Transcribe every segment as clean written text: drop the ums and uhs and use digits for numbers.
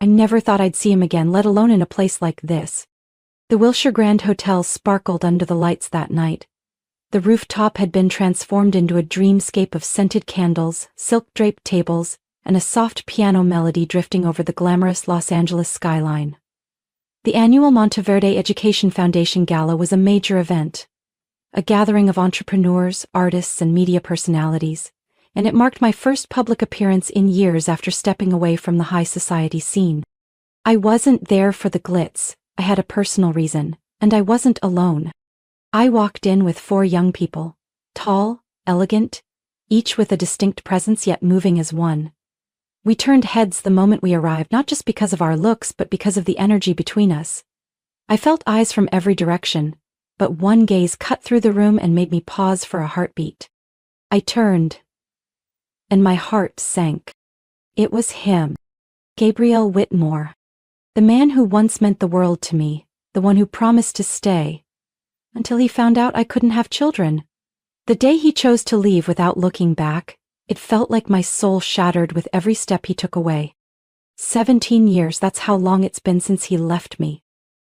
I never thought I'd see him again, let alone in a place like this. The Wilshire Grand Hotel sparkled under the lights that night. The rooftop had been transformed into a dreamscape of scented candles, silk-draped tables, and a soft piano melody drifting over the glamorous Los Angeles skyline. The annual Monteverde Education Foundation Gala was a major event, a gathering of entrepreneurs, artists, and media personalities, and it marked my first public appearance in years after stepping away from the high society scene. I wasn't there for the glitz, I had a personal reason, and I wasn't alone. I walked in with 4 young people, tall, elegant, each with a distinct presence yet moving as one. We turned heads the moment we arrived, not just because of our looks but because of the energy between us. I felt eyes from every direction, but one gaze cut through the room and made me pause for a heartbeat. I turned, and my heart sank. It was him, Gabriel Whitmore, the man who once meant the world to me, the one who promised to stay, until he found out I couldn't have children. The day he chose to leave without looking back, it felt like my soul shattered with every step he took away. 17 years, that's how long it's been since he left me.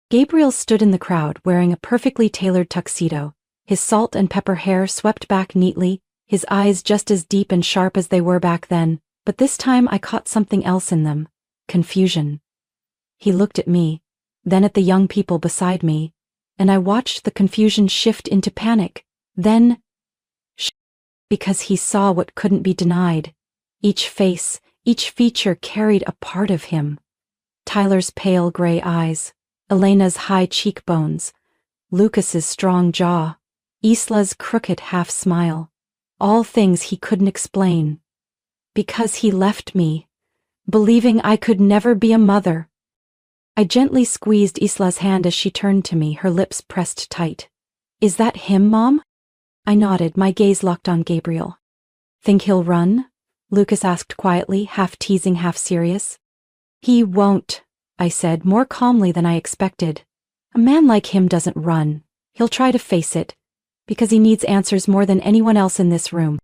Gabriel stood in the crowd wearing a perfectly tailored tuxedo, his salt and pepper hair swept back neatly, his eyes just as deep and sharp as they were back then, but this time I caught something else in them: confusion. He looked at me, then at the young people beside me, and I watched the confusion shift into panic, then because he saw what couldn't be denied. Each face, each feature carried a part of him. Tyler's pale gray eyes, Elena's high cheekbones, Lucas's strong jaw, Isla's crooked half-smile, all things he couldn't explain. Because he left me, believing I could never be a mother. I gently squeezed Isla's hand as she turned to me, her lips pressed tight. "Is that him, Mom?" I nodded, my gaze locked on Gabriel. "Think he'll run?" Lucas asked quietly, half teasing, half serious. "He won't," I said, more calmly than I expected. "A man like him doesn't run. He'll try to face it, because he needs answers more than anyone else in this room."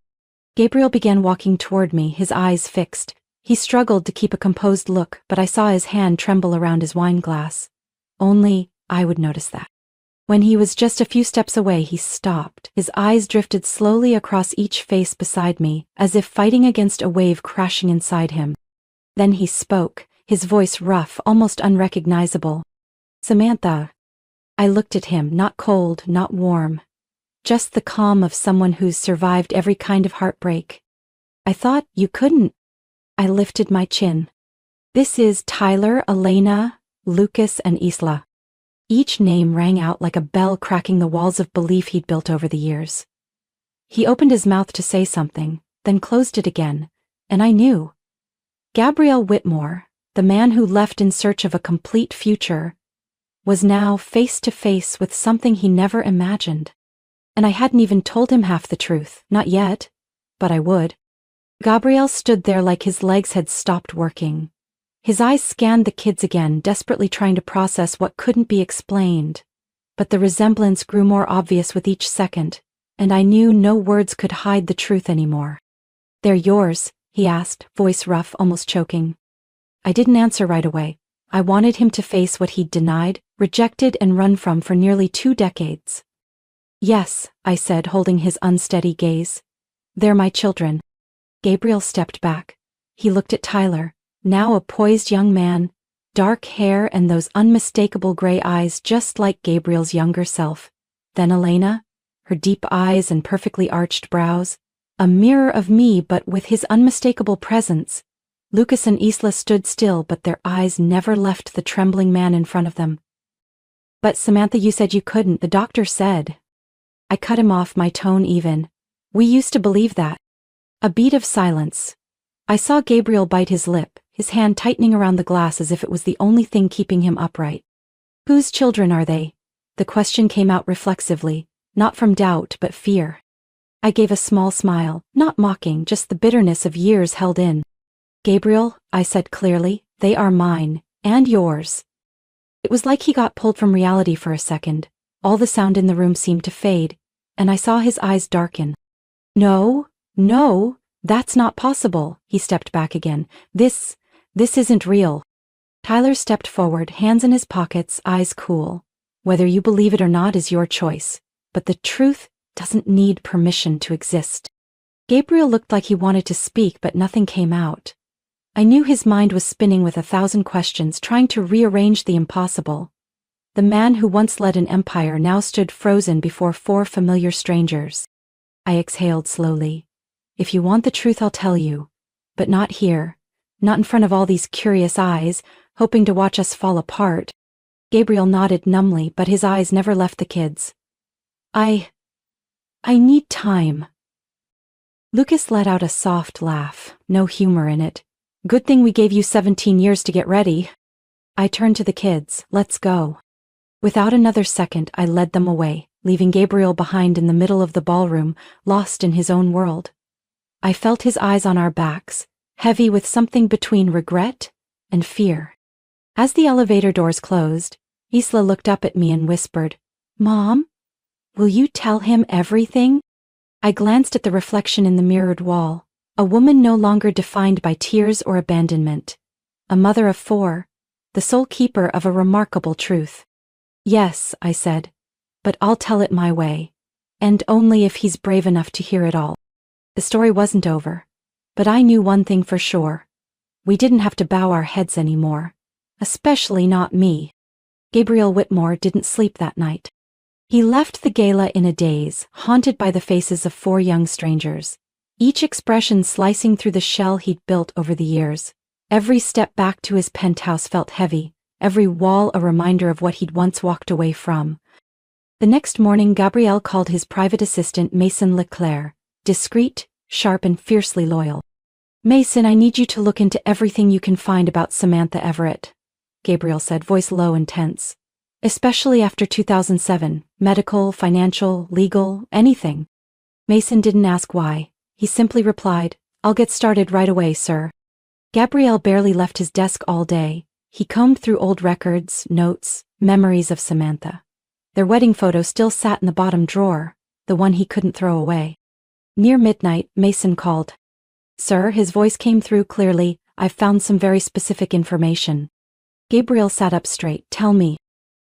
Gabriel began walking toward me, his eyes fixed. He struggled to keep a composed look, but I saw his hand tremble around his wine glass. Only I would notice that. When he was just a few steps away, he stopped. His eyes drifted slowly across each face beside me, as if fighting against a wave crashing inside him. Then he spoke, his voice rough, almost unrecognizable. "Samantha." I looked at him, not cold, not warm, just the calm of someone who's survived every kind of heartbreak. "I thought you couldn't." I lifted my chin. "This is Tyler, Elena, Lucas, and Isla." Each name rang out like a bell cracking the walls of belief he'd built over the years. He opened his mouth to say something, then closed it again, and I knew. Gabriel Whitmore, the man who left in search of a complete future, was now face to face with something he never imagined. And I hadn't even told him half the truth, not yet, but I would. Gabriel stood there like his legs had stopped working. His eyes scanned the kids again, desperately trying to process what couldn't be explained. But the resemblance grew more obvious with each second, and I knew no words could hide the truth anymore. "They're yours?" he asked, voice rough, almost choking. I didn't answer right away. I wanted him to face what he'd denied, rejected, and run from for nearly 2 decades. "Yes," I said, holding his unsteady gaze. "They're my children." Gabriel stepped back. He looked at Tyler, now a poised young man, dark hair and those unmistakable gray eyes just like Gabriel's younger self. Then Elena, her deep eyes and perfectly arched brows, a mirror of me but with his unmistakable presence. Lucas and Isla stood still, but their eyes never left the trembling man in front of them. "But Samantha, you said you couldn't, the doctor said." I cut him off, my tone even. "We used to believe that." A beat of silence. I saw Gabriel bite his lip, his hand tightening around the glass as if it was the only thing keeping him upright. "Whose children are they?" The question came out reflexively, not from doubt but fear. I gave a small smile, not mocking, just the bitterness of years held in. "Gabriel," I said clearly, "they are mine, and yours." It was like he got pulled from reality for a second. All the sound in the room seemed to fade, and I saw his eyes darken. No, that's not possible." He stepped back again. This isn't real." Tyler stepped forward, hands in his pockets, eyes cool. Whether you believe it or not is your choice, but the truth doesn't need permission to exist. Gabriel looked like he wanted to speak, but nothing came out. I knew his mind was spinning with 1,000 questions, trying to rearrange the impossible. The man who once led an empire now stood frozen before 4 familiar strangers. I exhaled slowly. If you want the truth, I'll tell you. But not here. Not in front of all these curious eyes, hoping to watch us fall apart. Gabriel nodded numbly, but his eyes never left the kids. I need time. Lucas let out a soft laugh, no humor in it. Good thing we gave you 17 years to get ready. I turned to the kids. Let's go. Without another second, I led them away, leaving Gabriel behind in the middle of the ballroom, lost in his own world. I felt his eyes on our backs, heavy with something between regret and fear. As the elevator doors closed, Isla looked up at me and whispered, "Mom, will you tell him everything?" I glanced at the reflection in the mirrored wall, a woman no longer defined by tears or abandonment. A mother of 4, the sole keeper of a remarkable truth. "Yes," I said, "but I'll tell it my way, and only if he's brave enough to hear it all." The story wasn't over, but I knew one thing for sure. We didn't have to bow our heads anymore, especially not me. Gabriel Whitmore didn't sleep that night. He left the gala in a daze, haunted by the faces of 4 young strangers, each expression slicing through the shell he'd built over the years. Every step back to his penthouse felt heavy, every wall a reminder of what he'd once walked away from. The next morning, Gabriel called his private assistant Mason Leclerc, discreet, sharp, and fiercely loyal. "Mason, I need you to look into everything you can find about Samantha Everett," Gabriel said, voice low and tense. "Especially after 2007, medical, financial, legal, anything." Mason didn't ask why. He simply replied, "I'll get started right away, sir." Gabriel barely left his desk all day. He combed through old records, notes, memories of Samantha. Their wedding photo still sat in the bottom drawer, the one he couldn't throw away. Near midnight, Mason called. "Sir," his voice came through clearly, "I've found some very specific information." Gabriel sat up straight. "Tell me."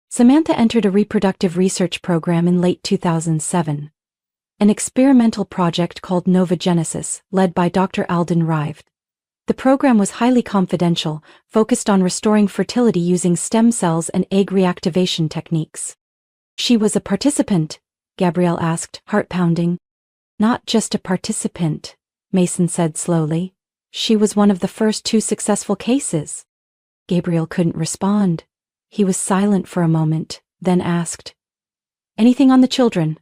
Samantha entered a reproductive research program in late 2007. An experimental project called Novogenesis, led by Dr. Alden Rive. The program was highly confidential, focused on restoring fertility using stem cells and egg reactivation techniques. "She was a participant?" Gabriel asked, heart pounding. "Not just a participant," Mason said slowly. "She was one of the first 2 successful cases." Gabriel couldn't respond. He was silent for a moment, then asked, "Anything on the children?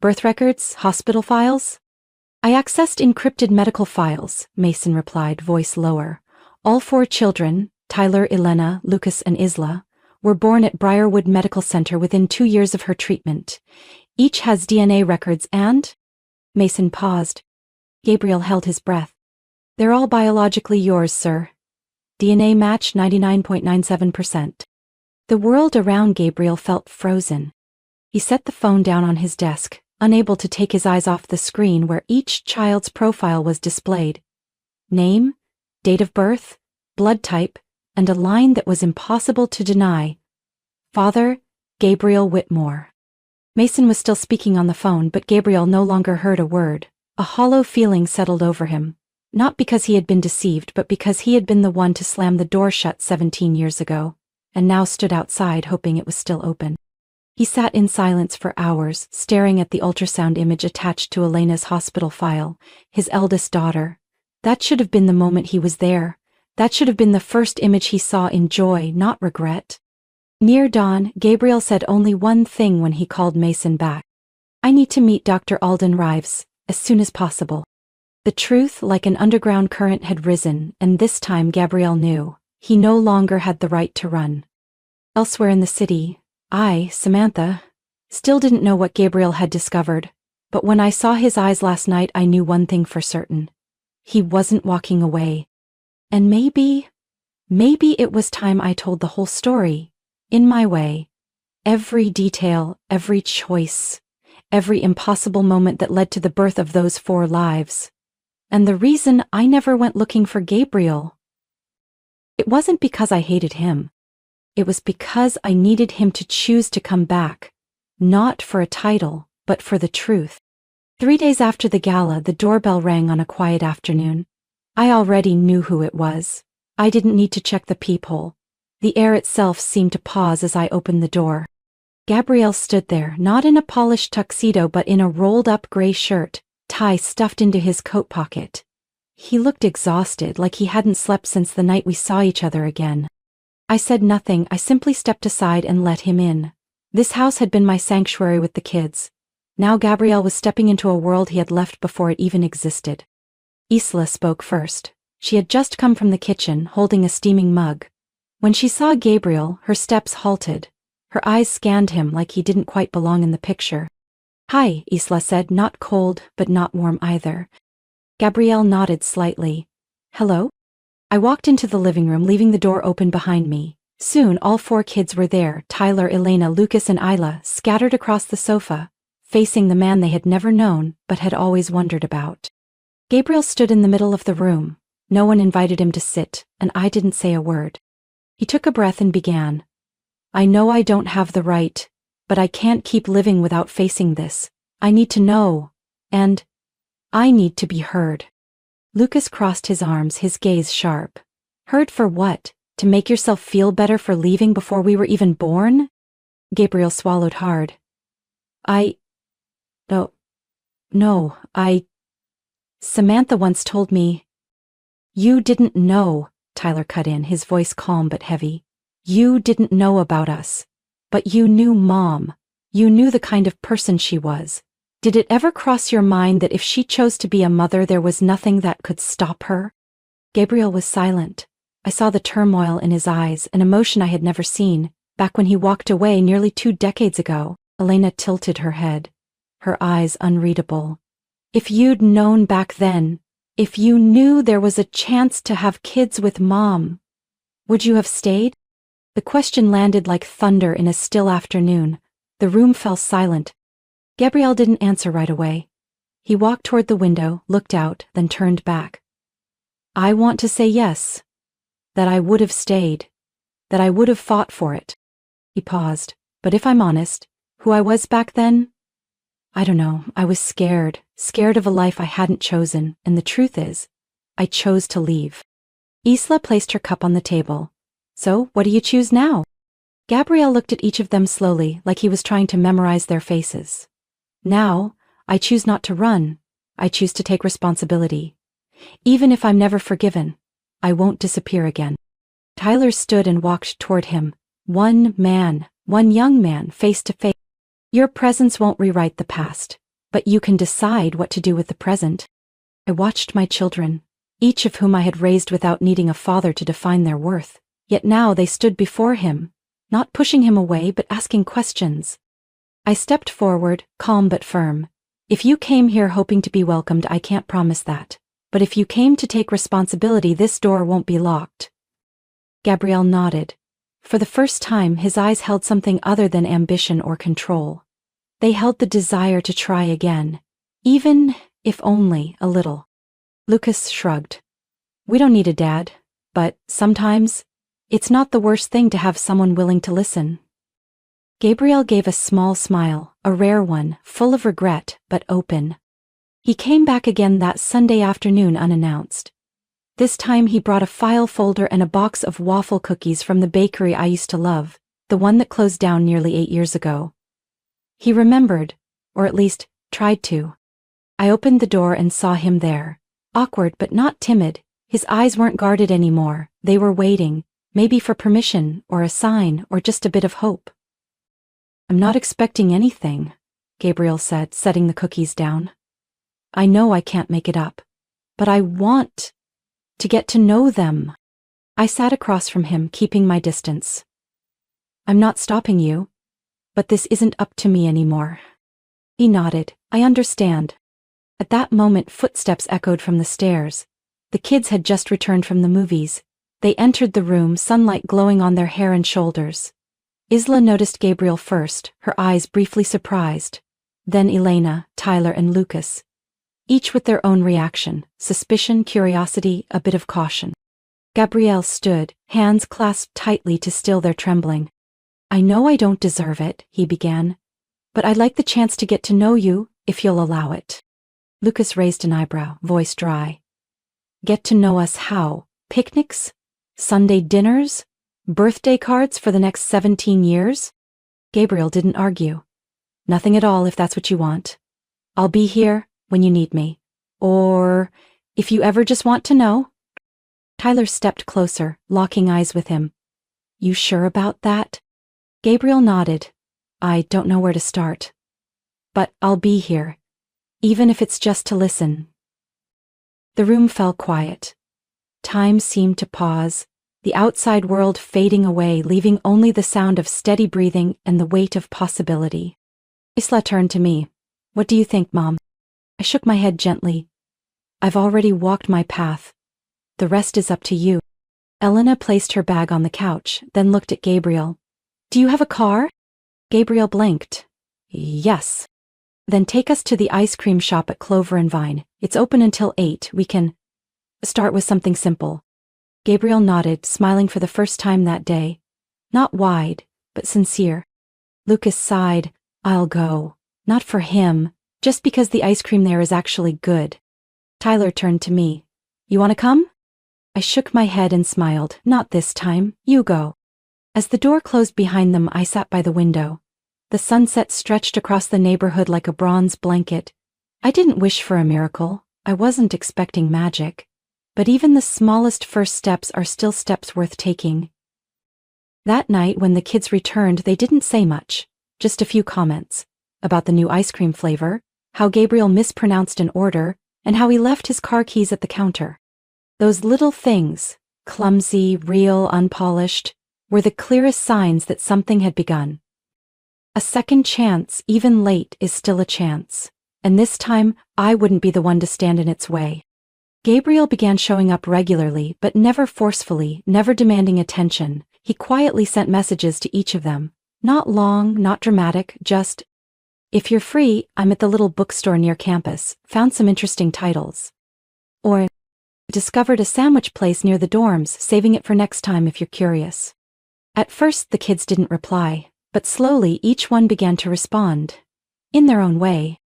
Birth records, hospital files?" "I accessed encrypted medical files," Mason replied, voice lower. "All 4 children, Tyler, Elena, Lucas, and Isla, were born at Briarwood Medical Center within 2 years of her treatment. Each has DNA records and—" Mason paused. Gabriel held his breath. "They're all biologically yours, sir. DNA match 99.97%. The world around Gabriel felt frozen. He set the phone down on his desk, unable to take his eyes off the screen where each child's profile was displayed. Name, date of birth, blood type, and a line that was impossible to deny. Father, Gabriel Whitmore. Mason was still speaking on the phone, but Gabriel no longer heard a word. A hollow feeling settled over him, not because he had been deceived, but because he had been the one to slam the door shut 17 years ago, and now stood outside hoping it was still open. He sat in silence for hours, staring at the ultrasound image attached to Elena's hospital file, his eldest daughter. That should have been the moment he was there. That should have been the first image he saw in joy, not regret. Near dawn, Gabriel said only one thing when he called Mason back. "I need to meet Dr. Alden Rive, as soon as possible." The truth, like an underground current, had risen, and this time Gabriel knew. He no longer had the right to run. Elsewhere in the city, I, Samantha, still didn't know what Gabriel had discovered, but when I saw his eyes last night, I knew one thing for certain. He wasn't walking away. And maybe it was time I told the whole story, in my way. Every detail, every choice, every impossible moment that led to the birth of those 4 lives. And the reason I never went looking for Gabriel It wasn't because I hated him. It was because I needed him to choose to come back, not for a title, but for the truth. 3 days after the gala, the doorbell rang on a quiet afternoon. I already knew who it was. I didn't need to check the peephole. The air itself seemed to pause as I opened the door. Gabriel stood there, not in a polished tuxedo but in a rolled-up gray shirt, tie stuffed into his coat pocket. He looked exhausted, like he hadn't slept since the night we saw each other again. I said nothing. I simply stepped aside and let him in. This house had been my sanctuary with the kids. Now Gabriel was stepping into a world he had left before it even existed. Isla spoke first. She had just come from the kitchen, holding a steaming mug. When she saw Gabriel, her steps halted. Her eyes scanned him like he didn't quite belong in the picture. "Hi," Isla said, not cold, but not warm either. Gabriel nodded slightly. "Hello?" I walked into the living room, leaving the door open behind me. Soon all 4 kids were there, Tyler, Elena, Lucas and Isla, scattered across the sofa, facing the man they had never known, but had always wondered about. Gabriel stood in the middle of the room. No one invited him to sit, and I didn't say a word. He took a breath and began. "I know I don't have the right, but I can't keep living without facing this. I need to know, and I need to be heard." Lucas crossed his arms, his gaze sharp. "Heard for what? To make yourself feel better for leaving before we were even born?" Gabriel swallowed hard. No, Samantha once told me." "You didn't know," Tyler cut in, his voice calm but heavy. "You didn't know about us. But you knew Mom. You knew the kind of person she was. Did it ever cross your mind that if she chose to be a mother, there was nothing that could stop her?" Gabriel was silent. I saw the turmoil in his eyes, an emotion I had never seen, back when he walked away nearly 2 decades ago. Elena tilted her head, her eyes unreadable. "If you'd known back then, if you knew there was a chance to have kids with Mom, would you have stayed?" The question landed like thunder in a still afternoon. The room fell silent. Gabriel didn't answer right away. He walked toward the window, looked out, then turned back. "I want to say yes. That I would have stayed. That I would have fought for it." He paused. "But if I'm honest, who I was back then? I don't know. I was scared of a life I hadn't chosen, and the truth is, I chose to leave." Isla placed her cup on the table. "So, what do you choose now?" Gabriel looked at each of them slowly, like he was trying to memorize their faces. "Now, I choose not to run. I choose to take responsibility. Even if I'm never forgiven, I won't disappear again." Tyler stood and walked toward him. One young man, face to face. "Your presence won't rewrite the past, but you can decide what to do with the present." I watched my children, each of whom I had raised without needing a father to define their worth. Yet now they stood before him, not pushing him away but asking questions. I stepped forward, calm but firm. "If you came here hoping to be welcomed, I can't promise that. But if you came to take responsibility, this door won't be locked." Gabriel nodded. For the first time, his eyes held something other than ambition or control. They held the desire to try again, even if only a little. Lucas shrugged. "We don't need a dad, but sometimes it's not the worst thing to have someone willing to listen." Gabriel gave a small smile, a rare one, full of regret, but open. He came back again that Sunday afternoon unannounced. This time he brought a file folder and a box of waffle cookies from the bakery I used to love, the one that closed down nearly 8 years ago. He remembered, or at least tried to. I opened the door and saw him there, awkward but not timid. His eyes weren't guarded anymore. They were waiting, maybe for permission, or a sign, or just a bit of hope. "I'm not expecting anything," Gabriel said, setting the cookies down. "I know I can't make it up, but I want to get to know them." I sat across from him, keeping my distance. "I'm not stopping you, but this isn't up to me anymore." He nodded. "I understand." At that moment, footsteps echoed from the stairs. The kids had just returned from the movies. They entered the room, sunlight glowing on their hair and shoulders. Isla noticed Gabriel first, her eyes briefly surprised. Then Elena, Tyler, and Lucas, each with their own reaction: suspicion, curiosity, a bit of caution. Gabrielle stood, hands clasped tightly to still their trembling. I know I don't deserve it, he began. But I'd like the chance to get to know you, if you'll allow it. Lucas raised an eyebrow, voice dry. Get to know us how? Picnics? Sunday dinners? Birthday cards for the next 17 years? Gabriel didn't argue. Nothing at all if that's what you want. I'll be here when you need me. Or if you ever just want to know. Tyler stepped closer, locking eyes with him. You sure about that? Gabriel nodded. I don't know where to start. But I'll be here. Even if it's just to listen. The room fell quiet. Time seemed to pause, the outside world fading away, leaving only the sound of steady breathing and the weight of possibility. Isla turned to me. What do you think, Mom? I shook my head gently. I've already walked my path. The rest is up to you. Elena placed her bag on the couch, then looked at Gabriel. Do you have a car? Gabriel blinked. Yes. Then take us to the ice cream shop at Clover and Vine. It's open until 8. We can start with something simple. Gabriel nodded, smiling for the first time that day. Not wide, but sincere. Lucas sighed. I'll go. Not for him, just because the ice cream there is actually good. Tyler turned to me. You want to come? I shook my head and smiled. Not this time. You go. As the door closed behind them, I sat by the window. The sunset stretched across the neighborhood like a bronze blanket. I didn't wish for a miracle. I wasn't expecting magic. But even the smallest first steps are still steps worth taking. That night, when the kids returned, they didn't say much. Just a few comments. About the new ice cream flavor, how Gabriel mispronounced an order, and how he left his car keys at the counter. Those little things, clumsy, real, unpolished, were the clearest signs that something had begun. A second chance, even late, is still a chance. And this time, I wouldn't be the one to stand in its way. Gabriel began showing up regularly, but never forcefully, never demanding attention. He quietly sent messages to each of them. Not long, not dramatic, just, if you're free, I'm at the little bookstore near campus, found some interesting titles. Or, discovered a sandwich place near the dorms, saving it for next time if you're curious. At first, the kids didn't reply, but slowly each one began to respond. In their own way.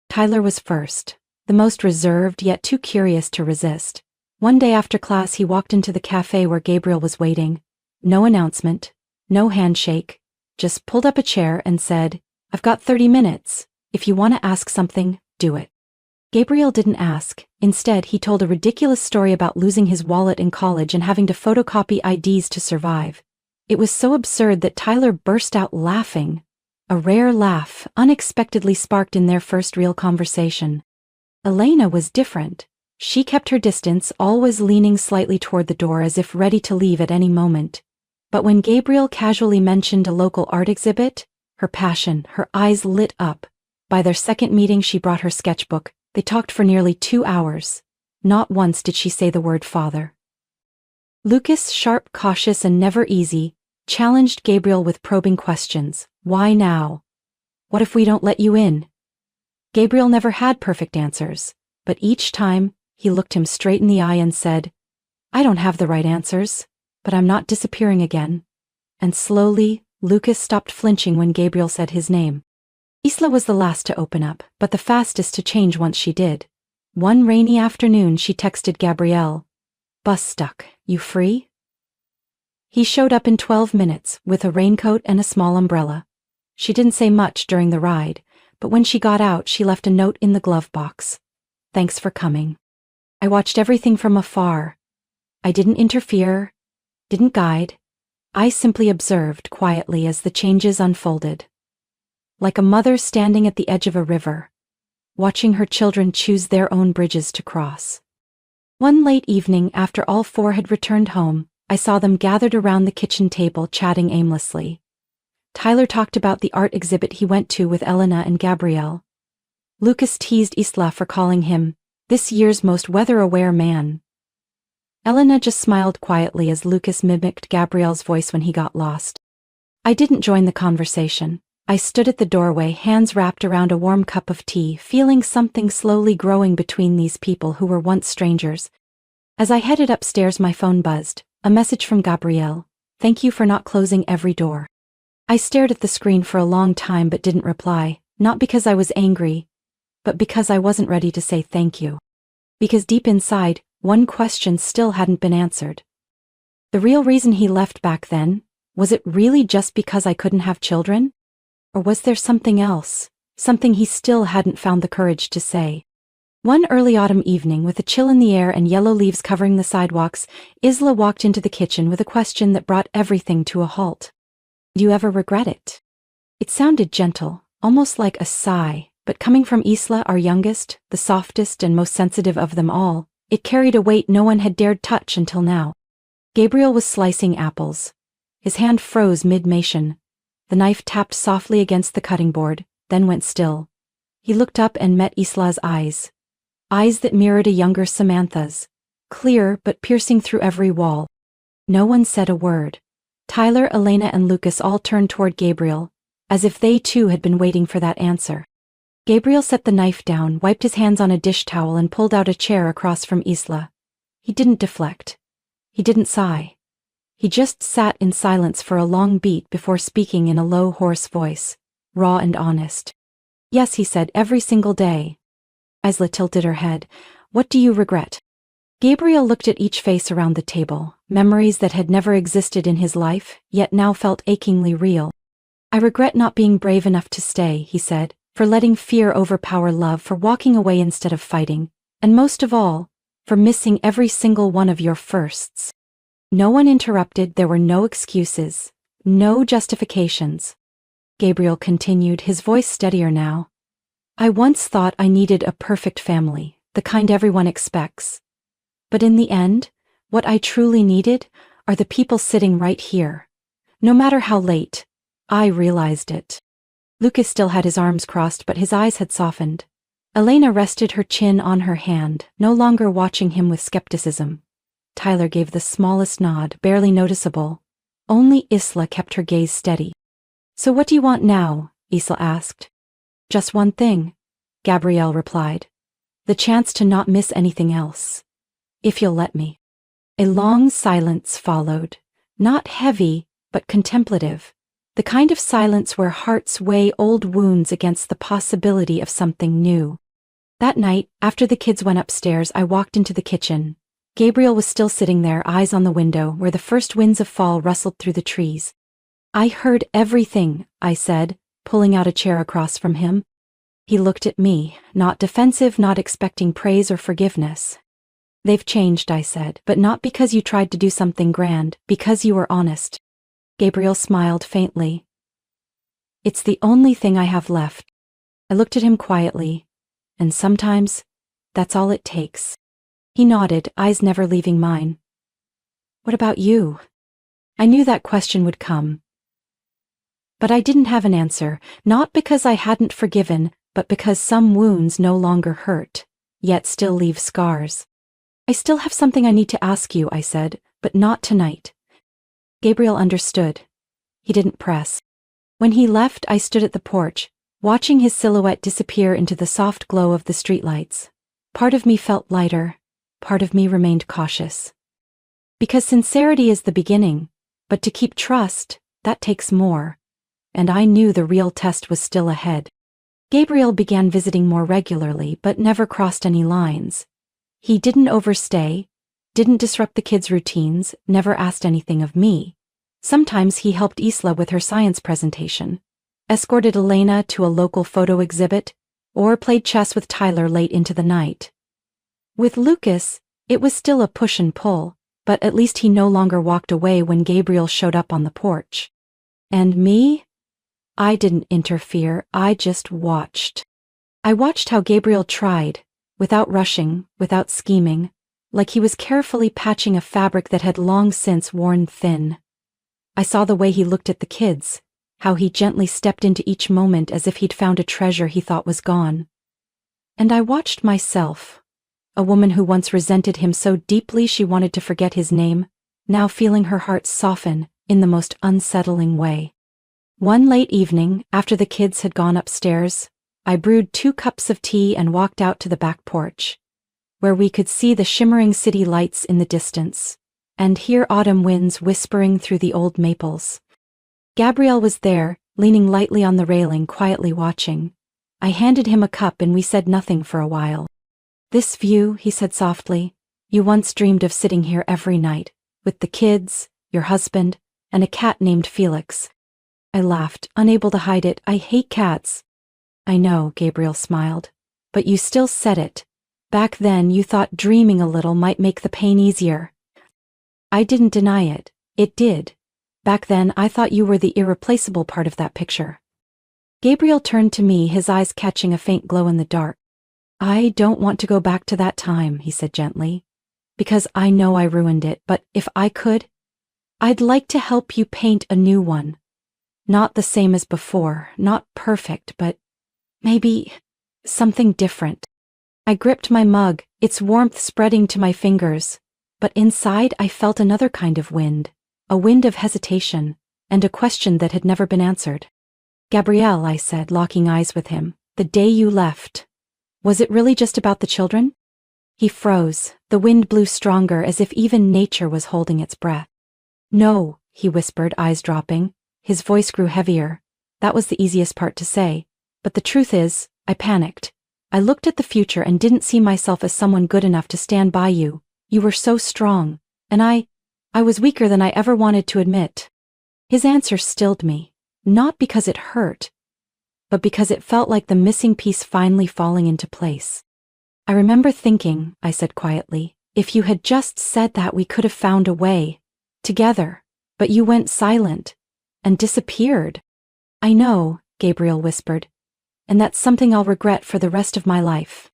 Tyler was first, the most reserved yet too curious to resist. One day after class, he walked into the cafe where Gabriel was waiting. No announcement, no handshake, just pulled up a chair and said, I've got 30 minutes. If you want to ask something, do it. Gabriel didn't ask. Instead, he told a ridiculous story about losing his wallet in college and having to photocopy IDs to survive. It was so absurd that Tyler burst out laughing. A rare laugh, unexpectedly sparked in their first real conversation. Elena was different. She kept her distance, always leaning slightly toward the door as if ready to leave at any moment. But when Gabriel casually mentioned a local art exhibit, her passion, her eyes lit up. By their second meeting, she brought her sketchbook. They talked for nearly 2 hours. Not once did she say the word father. Lucas, sharp, cautious, and never easy, challenged Gabriel with probing questions. Why now? What if we don't let you in? Gabriel never had perfect answers, but each time, he looked him straight in the eye and said, I don't have the right answers, but I'm not disappearing again. And slowly, Lucas stopped flinching when Gabriel said his name. Isla was the last to open up, but the fastest to change once she did. One rainy afternoon, she texted Gabrielle, Bus stuck, you free? He showed up in 12 minutes, with a raincoat and a small umbrella. She didn't say much during the ride, but when she got out, she left a note in the glove box. Thanks for coming. I watched everything from afar. I didn't interfere, didn't guide. I simply observed quietly as the changes unfolded. Like a mother standing at the edge of a river, watching her children choose their own bridges to cross. One late evening, after all 4 had returned home, I saw them gathered around the kitchen table chatting aimlessly. Tyler talked about the art exhibit he went to with Elena and Gabrielle. Lucas teased Isla for calling him this year's most weather-aware man. Elena just smiled quietly as Lucas mimicked Gabrielle's voice when he got lost. I didn't join the conversation. I stood at the doorway, hands wrapped around a warm cup of tea, feeling something slowly growing between these people who were once strangers. As I headed upstairs, my phone buzzed. A message from Gabrielle. Thank you for not closing every door. I stared at the screen for a long time but didn't reply, not because I was angry, but because I wasn't ready to say thank you. Because deep inside, one question still hadn't been answered. The real reason he left back then, was it really just because I couldn't have children? Or was there something else, something he still hadn't found the courage to say? One early autumn evening, with a chill in the air and yellow leaves covering the sidewalks, Isla walked into the kitchen with a question that brought everything to a halt. Do you ever regret it? It sounded gentle, almost like a sigh, but coming from Isla, our youngest, the softest and most sensitive of them all, it carried a weight no one had dared touch until now. Gabriel was slicing apples. His hand froze mid-motion. The knife tapped softly against the cutting board, then went still. He looked up and met Isla's eyes. Eyes that mirrored a younger Samantha's, clear but piercing through every wall. No one said a word. Tyler, Elena, and Lucas all turned toward Gabriel, as if they too had been waiting for that answer. Gabriel set the knife down, wiped his hands on a dish towel, and pulled out a chair across from Isla. He didn't deflect. He didn't sigh. He just sat in silence for a long beat before speaking in a low, hoarse voice, raw and honest. Yes, he said, every single day. Isla tilted her head. What do you regret? Gabriel looked at each face around the table, memories that had never existed in his life, yet now felt achingly real. I regret not being brave enough to stay, he said, for letting fear overpower love, for walking away instead of fighting, and most of all, for missing every single one of your firsts. No one interrupted, there were no excuses, no justifications. Gabriel continued, his voice steadier now. I once thought I needed a perfect family, the kind everyone expects. But in the end, what I truly needed are the people sitting right here. No matter how late, I realized it. Lucas still had his arms crossed, but his eyes had softened. Elena rested her chin on her hand, no longer watching him with skepticism. Tyler gave the smallest nod, barely noticeable. Only Isla kept her gaze steady. So what do you want now? Isla asked. Just one thing, Gabrielle replied. The chance to not miss anything else. If you'll let me. A long silence followed, not heavy, but contemplative. The kind of silence where hearts weigh old wounds against the possibility of something new. That night, after the kids went upstairs, I walked into the kitchen. Gabriel was still sitting there, eyes on the window, where the first winds of fall rustled through the trees. I heard everything, I said, pulling out a chair across from him. He looked at me, not defensive, not expecting praise or forgiveness. They've changed, I said, but not because you tried to do something grand, because you were honest. Gabriel smiled faintly. It's the only thing I have left. I looked at him quietly, and sometimes, that's all it takes. He nodded, eyes never leaving mine. What about you? I knew that question would come. But I didn't have an answer, not because I hadn't forgiven, but because some wounds no longer hurt, yet still leave scars. I still have something I need to ask you, I said, but not tonight. Gabriel understood. He didn't press. When he left, I stood at the porch, watching his silhouette disappear into the soft glow of the streetlights. Part of me felt lighter, part of me remained cautious. Because sincerity is the beginning, but to keep trust, that takes more. And I knew the real test was still ahead. Gabriel began visiting more regularly, but never crossed any lines. He didn't overstay, didn't disrupt the kids' routines, never asked anything of me. Sometimes he helped Isla with her science presentation, escorted Elena to a local photo exhibit, or played chess with Tyler late into the night. With Lucas, it was still a push and pull, but at least he no longer walked away when Gabriel showed up on the porch. And me? I didn't interfere, I just watched. I watched how Gabriel tried, without rushing, without scheming, like he was carefully patching a fabric that had long since worn thin. I saw the way he looked at the kids, how he gently stepped into each moment as if he'd found a treasure he thought was gone. And I watched myself, a woman who once resented him so deeply she wanted to forget his name, now feeling her heart soften in the most unsettling way. One late evening, after the kids had gone upstairs, I brewed 2 cups of tea and walked out to the back porch. where we could see the shimmering city lights in the distance, and hear autumn winds whispering through the old maples. Gabriel was there, leaning lightly on the railing, quietly watching. I handed him a cup and we said nothing for a while. "This view," he said softly, "you once dreamed of sitting here every night, with the kids, your husband, and a cat named Felix." I laughed, unable to hide it. "I hate cats." "I know," Gabriel smiled. "But you still said it. Back then you thought dreaming a little might make the pain easier." I didn't deny it. It did. Back then I thought you were the irreplaceable part of that picture. Gabriel turned to me, his eyes catching a faint glow in the dark. "I don't want to go back to that time," he said gently, "because I know I ruined it, but if I could, I'd like to help you paint a new one. Not the same as before, not perfect, but maybe something different." I gripped my mug, its warmth spreading to my fingers, but inside I felt another kind of wind, a wind of hesitation, and a question that had never been answered. "Gabriel," I said, locking eyes with him, "the day you left, was it really just about the children?" He froze, the wind blew stronger as if even nature was holding its breath. "No," he whispered, eyes dropping. His voice grew heavier. That was the easiest part to say. "But the truth is, I panicked. I looked at the future and didn't see myself as someone good enough to stand by you. You were so strong, and I was weaker than I ever wanted to admit." His answer stilled me, not because it hurt, but because it felt like the missing piece finally falling into place. "I remember thinking," I said quietly, "if you had just said that, we could have found a way. Together. But you went silent. And disappeared." "I know," Gabriel whispered, "and that's something I'll regret for the rest of my life."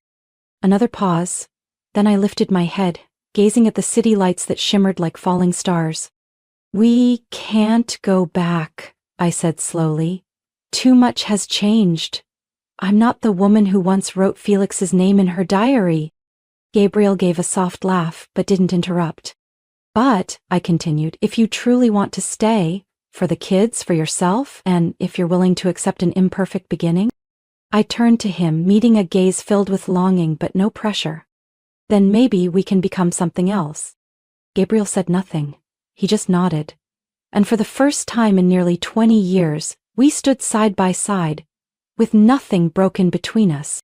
Another pause. Then I lifted my head, gazing at the city lights that shimmered like falling stars. "We can't go back," I said slowly. "Too much has changed. I'm not the woman who once wrote Felix's name in her diary." Gabriel gave a soft laugh, but didn't interrupt. "But," I continued, "if you truly want to stay, for the kids, for yourself, and if you're willing to accept an imperfect beginning." I turned to him, meeting a gaze filled with longing but no pressure. "Then maybe we can become something else." Gabriel said nothing. He just nodded. And for the first time in nearly 20 years, we stood side by side, with nothing broken between us.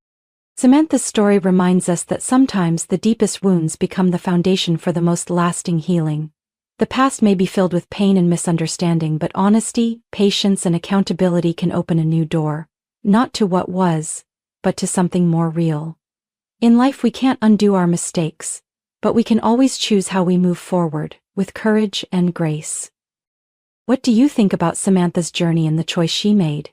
Samantha's story reminds us that sometimes the deepest wounds become the foundation for the most lasting healing. The past may be filled with pain and misunderstanding, but honesty, patience, and accountability can open a new door, not to what was, but to something more real. In life we can't undo our mistakes, but we can always choose how we move forward, with courage and grace. What do you think about Samantha's journey and the choice she made?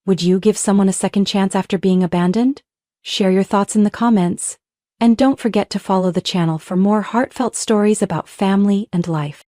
Would you give someone a second chance after being abandoned? Share your thoughts in the comments. And don't forget to follow the channel for more heartfelt stories about family and life.